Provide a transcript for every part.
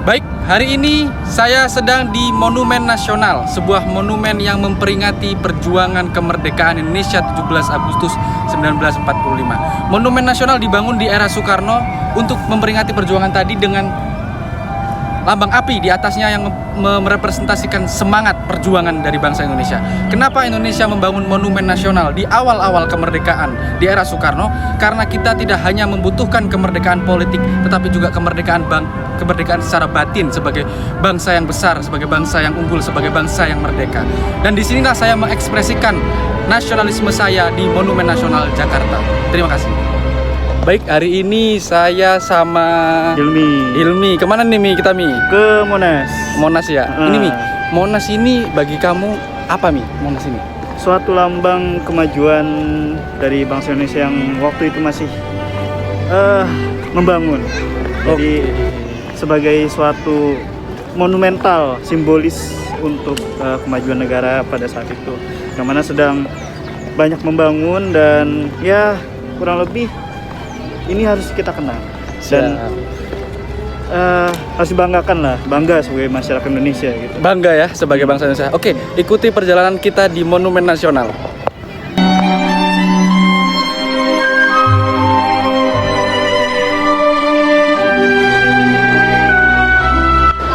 Baik, hari ini saya sedang di Monumen Nasional, sebuah monumen yang memperingati perjuangan kemerdekaan Indonesia 17 Agustus 1945. Monumen Nasional dibangun di era Soekarno untuk memperingati perjuangan tadi dengan lambang api di atasnya yang merepresentasikan semangat perjuangan dari bangsa Indonesia. Kenapa Indonesia membangun monumen nasional di awal-awal kemerdekaan di era Soekarno? Karena kita tidak hanya membutuhkan kemerdekaan politik, tetapi juga kemerdekaan secara batin sebagai bangsa yang besar, sebagai bangsa yang unggul, sebagai bangsa yang merdeka. Dan disinilah saya mengekspresikan nasionalisme saya di Monumen Nasional Jakarta. Terima kasih. Baik, hari ini saya sama Hilmi. Kemana nih Mi? Kita Mi? Ke Monas. Monas ya. Ini Mi, Monas ini bagi kamu apa Mi? Monas ini? Suatu lambang kemajuan dari bangsa Indonesia yang waktu itu masih membangun. Jadi sebagai suatu monumental simbolis untuk kemajuan negara pada saat itu, yang mana sedang banyak membangun dan ya kurang lebih ini harus kita kenang dan harus dibanggakan lah, bangga sebagai masyarakat Indonesia gitu. Bangga ya sebagai bangsa Indonesia. Oke, ikuti perjalanan kita di Monumen Nasional.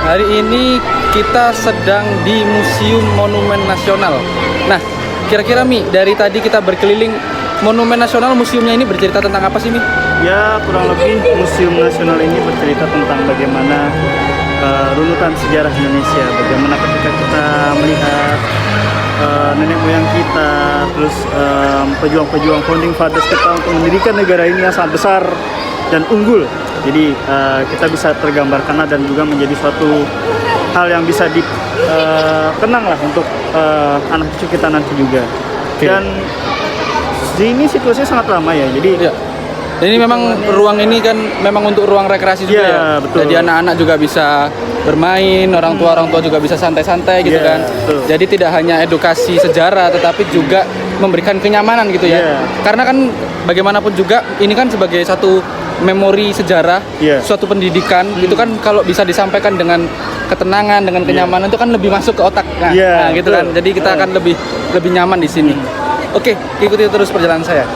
Hari ini kita sedang di Museum Monumen Nasional. Nah, kira-kira Mi, dari tadi kita berkeliling Monumen Nasional, museumnya ini bercerita tentang apa sih Mi? Ya, kurang lebih Museum Nasional ini bercerita tentang bagaimana runutan sejarah Indonesia, bagaimana ketika kita melihat nenek moyang kita, terus pejuang-pejuang founding fathers kita untuk mendirikan negara ini yang sangat besar dan unggul. Jadi kita bisa tergambarkan dan juga menjadi suatu hal yang bisa dikenang lah untuk anak cucu kita nanti juga. Okay. Dan di ini situasinya sangat ramai ya, jadi ini memang ruang ini kan memang untuk ruang rekreasi juga ya. Betul. Jadi anak-anak juga bisa bermain, orang tua juga bisa santai-santai gitu kan. Betul. Jadi tidak hanya edukasi sejarah, tetapi juga memberikan kenyamanan gitu ya. Karena kan bagaimanapun juga ini kan sebagai satu memori sejarah, suatu pendidikan itu kan kalau bisa disampaikan dengan ketenangan, dengan kenyamanan itu kan lebih masuk ke otak. Nah gitu kan. Jadi kita akan lebih nyaman di sini. Oke, ikuti terus perjalanan saya.